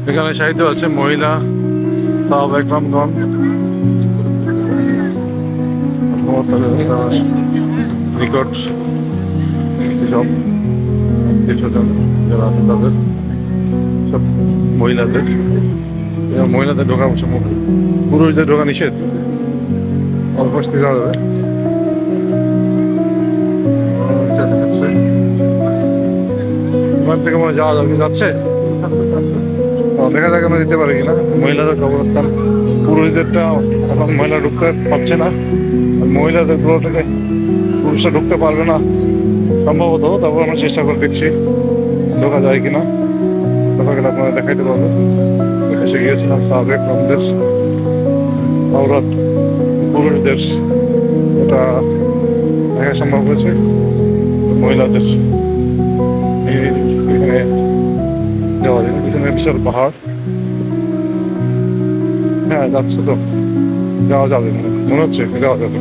এখানে সাহিত্য আছে মহিলা সাহাবা একরামগণ নিকট সব আত্মীয়-স্বজন যারা আছে তাদের সব মহিলাদের মহিলাদের ঢোকা সম্ভব, পুরুষদের ঢোকা নিষেধ। অল্প থেকে যাওয়া যাবে। ওখান থেকে মনে যাওয়া যাবে, যাচ্ছে দেখা যাক আমরা দিতে পারি কিনা। মহিলাদের কবরস্থান, পুরুষদেরটা এখন মহিলা ঢুকতে পারছে না, মহিলাদের পুরোটাকে পুরুষরা ঢুকতে পারবে না সম্ভবত। তারপর আমরা চেষ্টা করে দেখছি ঢোকা যায় কিনা, ঢোকা গেলে আপনারা দেখাইতে পারবো। এসে গিয়েছিলাম সাবেক আমাদের আওরাত পুরুষদের, এটা দেখা সম্ভব হয়েছে। মহিলাদের এখানে যাওয়া যায়, পিছনে বিশাল পাহাড়। হ্যাঁ যাচ্ছে তো, যাওয়া যাবে মনে হচ্ছে, যাওয়া যাবে।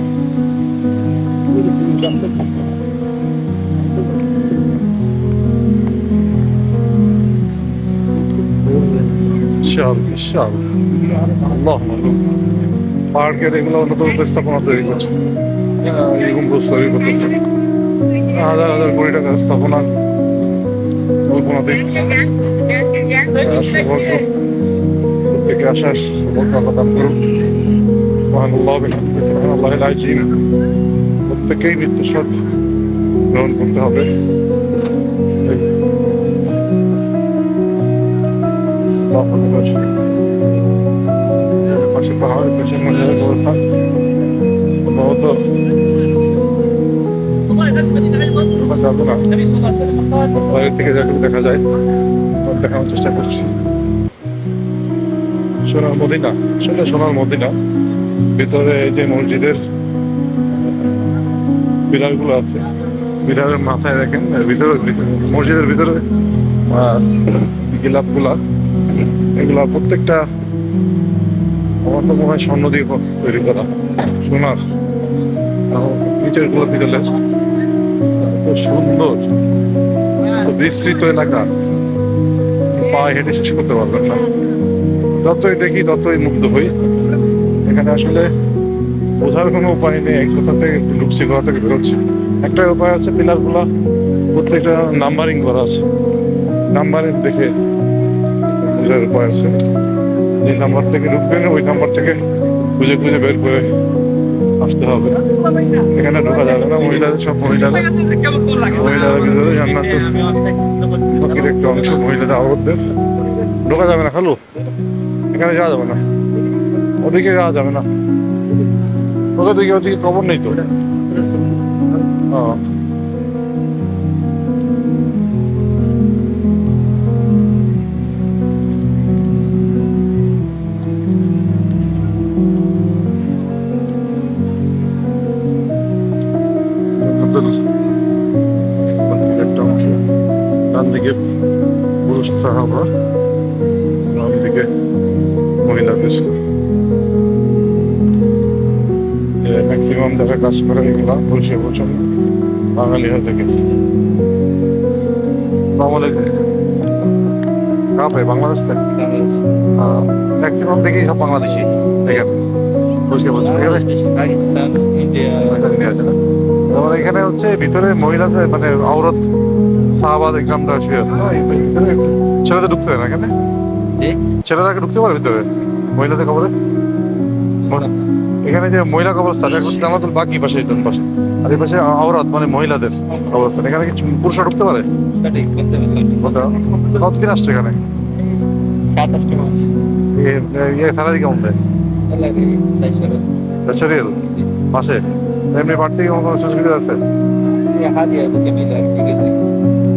বিশাল বিশাল আল্লাহ পাহাড়কে এগুলো নতুন স্থাপনা তৈরি করছে, গম্বুজ তৈরি করতেছে। হাজার হাজার কোটি টাকার স্থাপনা কল্পনাতে থেকে আসার আল্লাহ দান করুন। প্রত্যেকেই মৃত্যুর স্বাদ গ্রহণ করতে হবে। পাশে পাহাড়, পাশে মহিলাদের অবস্থান সম্ভবত যাবে না, বাইরে থেকে যেটুকু দেখা যায় দেখানোর চেষ্টা করছি। সোনার মদিনা, আসলে সোনার মদিনা। ভিতরে এই যে মসজিদের পিলারগুলো আছে, পিলারের মাথায় দেখেন ভিতরে মসজিদের ভিতরে গিলাপগুলা, এগুলা প্রত্যেকটা আমার তো মনে হয় স্বর্ণ দিয়ে তৈরি করা, সোনার। নিচের গুলো পিতলের, এত সুন্দর, বিস্তৃত এলাকা, পায়ে হেঁটে শেষ করতে পারবেন না। যতই দেখি ততই মুগ্ধ হই। এখানে আসলে বোঝার কোনো উপায় নেই, এক কোথা থেকে ঢুকছি, কোথা থেকে বেরোচ্ছি। একটা উপায় আছে, পিলার গুলা প্রত্যেকটা নাম্বারিং করা আছে, নাম্বারিং দেখে বোঝার উপায় আছে। যে নাম্বার থেকে ঢুকবেন ওই নাম্বার থেকে খুঁজে খুঁজে বের করে আসতে হবে। এখানে ঢোকা যাবে না, মহিলাদের সব মহিলারা ভিতরে জান্নাতের বাকির একটা অংশ মহিলাদের আওরাতদের, ঢোকা যাবে না। খালু এখানে যাওয়া যাবে না, ওদিকে যাওয়া যাবে না, ওদিকে খবর নেই তো। একটা অংশ, ডান দিকে পুরুষ সাহাবা, বাম দিকে মহিলাদের। ম্যাক্সিমাম যারা কাজ করে এগুলা পরিষেবা বলছেন বাঙালি হয়ে থাকে। বাংলাদেশ থেকে ম্যাক্সিমাম দেখি সব বাংলাদেশি দেখেন পরিষেবা বলছেন। এখানে হচ্ছে ভিতরে মহিলাদের মানে আওরাত সাহাবাদ একরামরা শুয়ে আছে না, ছেলেদের ঢুকতে হয় না এখানে, ছেলেরা ঢুকতে পারে ভিতরে মহিলাদের কবরে। এখানে যে মহিলা কবরস্থান জামাতুল বাকি পাশে, এই পাশে, আর এই পাশে আওরাত মানে মহিলাদের কবরস্থান। এখানে কি পুরুষরা ঢুকতে পারে? কতদিন আসছে এখানে? স্যালারি কেমন দেয়? মাসে এমনি বাড়তি কেমন কোনো সুযোগ সুবিধা আছে?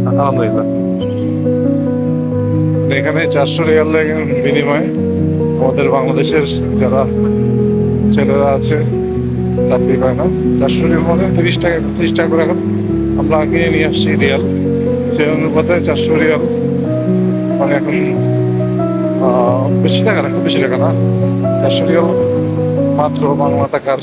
আলহামদুলিল্লাহ। এখানে 400 রিয়াল বিনিময়ে আমাদের বাংলাদেশের যারা ছেলেরা আছে চাকরি পায় না, 400 রিয়াল মানে 30 টাকা 31 টাকা করে এখন আমরা কিনে নিয়ে আসছি রিয়াল। সেই অনুপাতে 400 রিয়াল মানে এখন বেশি টাকা না, খুব বেশি টাকা না, 400 রিয়াল মাত্র বাংলা টাকার